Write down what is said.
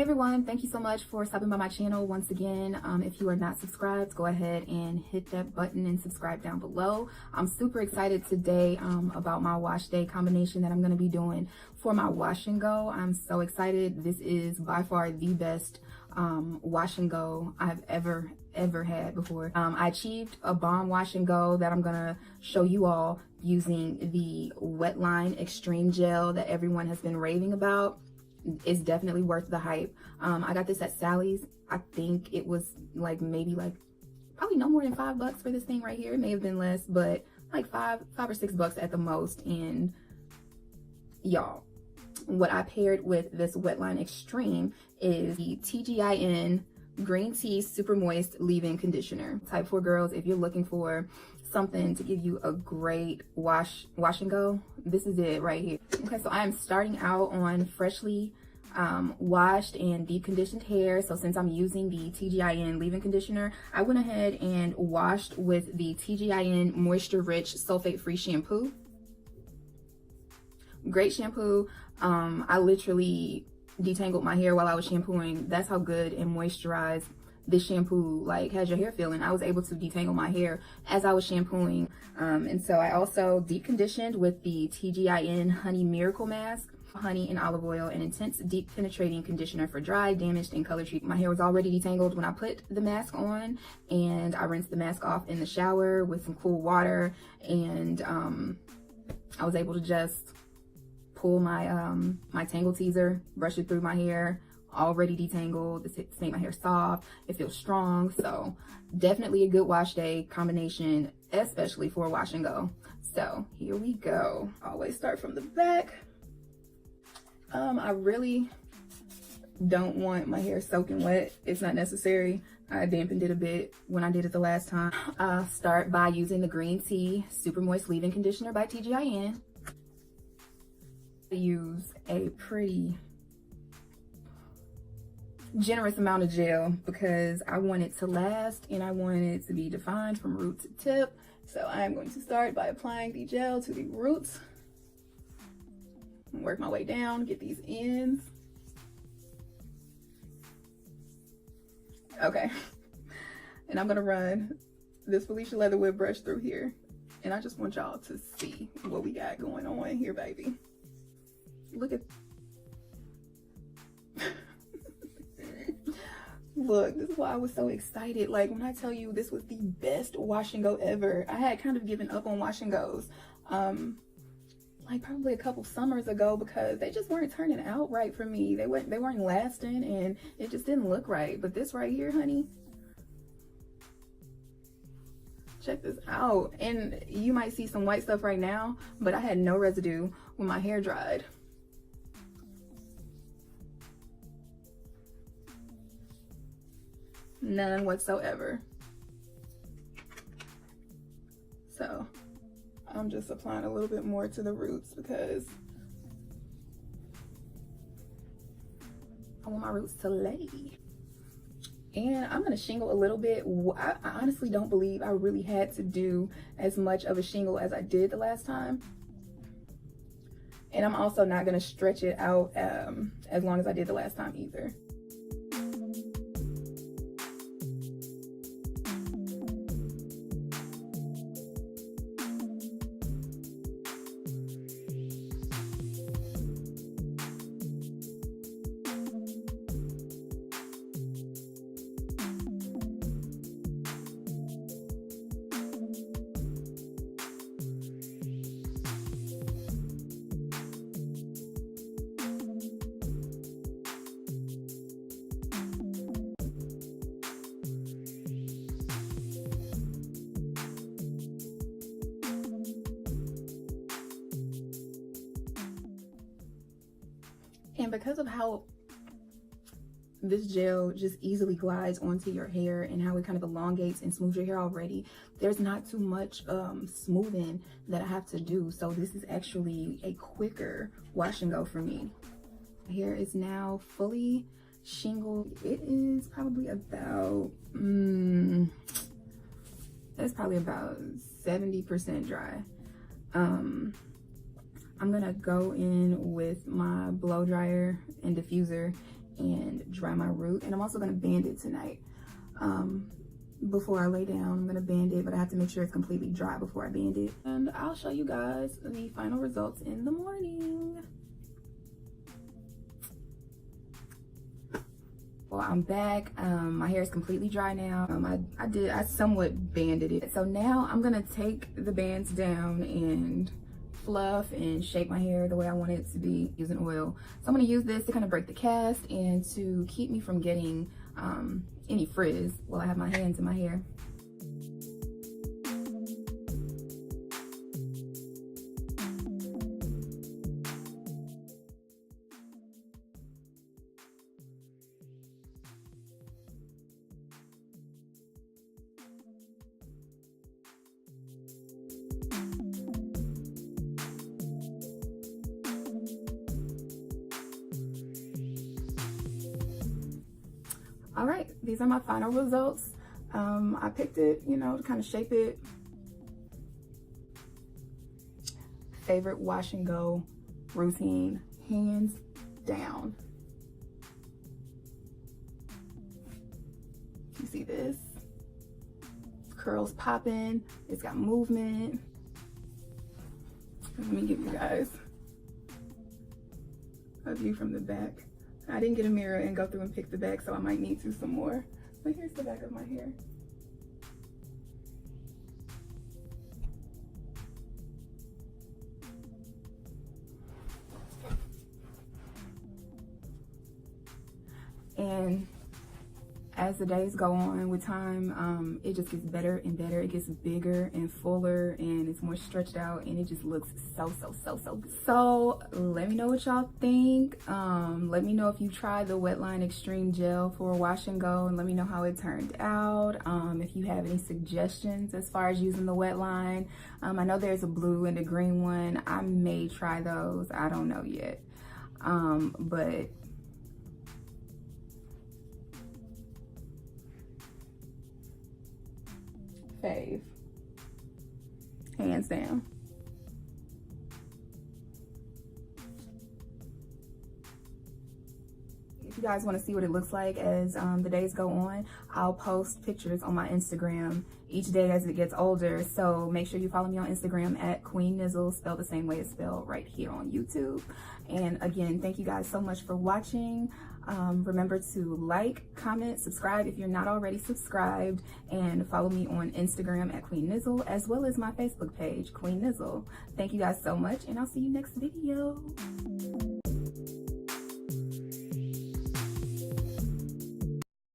Hey everyone, thank you so much for stopping by my channel once again. If you are not subscribed, go ahead and hit that button and subscribe down below. I'm super excited today about my wash day combination that I'm going to be doing for my wash and go. I'm so excited. This is by far the best wash and go I've ever had before. I achieved a bomb wash and go that I'm gonna show you all using the Wetline Xtreme gel that everyone has been raving about. It's definitely worth the hype. I got this at Sally's. I think it was probably no more than $5 for this thing right here. It may have been less, but like five or $6 at the most. And y'all, what I paired with this Wetline Xtreme is the TGIN Green Tea Super Moist Leave-In Conditioner. Type 4 girls, if you're looking for something to give you a great wash and go, this is it right here. Okay, so I am starting out on freshly washed and deep conditioned hair. So since I'm using the TGIN leave-in conditioner, I went ahead and washed with the TGIN Moisture Rich Sulfate Free Shampoo. Great shampoo. I literally detangled my hair while I was shampooing. That's how good and moisturized this shampoo has your hair feeling. I was able to detangle my hair as I was shampooing. And so I also deep conditioned with the TGIN Honey Miracle Mask. Honey and olive oil, an intense deep penetrating conditioner for dry, damaged, and color treatment. My hair was already detangled when I put the mask on, and I rinsed the mask off in the shower with some cool water, and I was able to just pull my my tangle teaser, brush it through my hair, already detangled. This made my hair soft. It feels strong. So definitely a good wash day combination, especially for a wash and go. So here we go. Always start from the back. I really don't want my hair soaking wet. It's not necessary. I dampened it a bit when I did it the last time. I'll start by using the Green Tea Super Moist Leave-In Conditioner by TGIN. I use a pretty generous amount of gel because I want it to last and I want it to be defined from root to tip. So I'm going to start by applying the gel to the roots. Work my way down, get these ends. Okay. And I'm gonna run this Felicia Leather Whip brush through here. And I just want y'all to see what we got going on here, baby. Look at look, this is why I was so excited. Like when I tell you this was the best wash and go ever. I had kind of given up on wash and goes like probably a couple summers ago because they just weren't turning out right for me. They weren't lasting and it just didn't look right. But this right here, honey, check this out. And you might see some white stuff right now, but I had no residue when my hair dried. None whatsoever. So I'm just applying a little bit more to the roots because I want my roots to lay. And I'm gonna shingle a little bit. I honestly don't believe I really had to do as much of a shingle as I did the last time. And I'm also not gonna stretch it out as long as I did the last time either. And because of how this gel just easily glides onto your hair and how it kind of elongates and smooths your hair already, there's not too much smoothing that I have to do. So this is actually a quicker wash and go for me. My hair is now fully shingled. It is probably about, it's probably about 70% dry. I'm gonna go in with my blow dryer and diffuser and dry my root. And I'm also gonna band it tonight. Before I lay down, I'm gonna band it, but I have to make sure it's completely dry before I band it. And I'll show you guys the final results in the morning. Well, I'm back. My hair is completely dry now. I somewhat banded it. So now I'm gonna take the bands down and fluff and shape my hair the way I want it to be using oil. So I'm gonna use this to kind of break the cast and to keep me from getting any frizz while I have my hands in my hair. All right, these are my final results. I picked it, you know, to kind of shape it. Favorite wash and go routine, hands down. You see this? Curls popping, it's got movement. Let me give you guys a view from the back. I didn't get a mirror and go through and pick the back, so I might need to some more. But here's the back of my hair. And as the days go on with time, it just gets better and better. It gets bigger and fuller and it's more stretched out and it just looks so good. So let me know what y'all think. Let me know if you tried the Wetline Xtreme Gel for wash and go, and let me know how it turned out. If you have any suggestions as far as using the Wetline. I know there's a blue and a green one. I may try those. I don't know yet. But fave, hands down. If you guys want to see what it looks like as the days go on, I'll post pictures on my Instagram each day as it gets older. So make sure you follow me on Instagram at Queen Nizzle, spelled the same way it's spelled right here on YouTube. And again, thank you guys so much for watching. Remember to like, comment, subscribe if you're not already subscribed, and follow me on Instagram at Queen Nizzle, as well as my Facebook page, Queen Nizzle. Thank you guys so much, and I'll see you next video.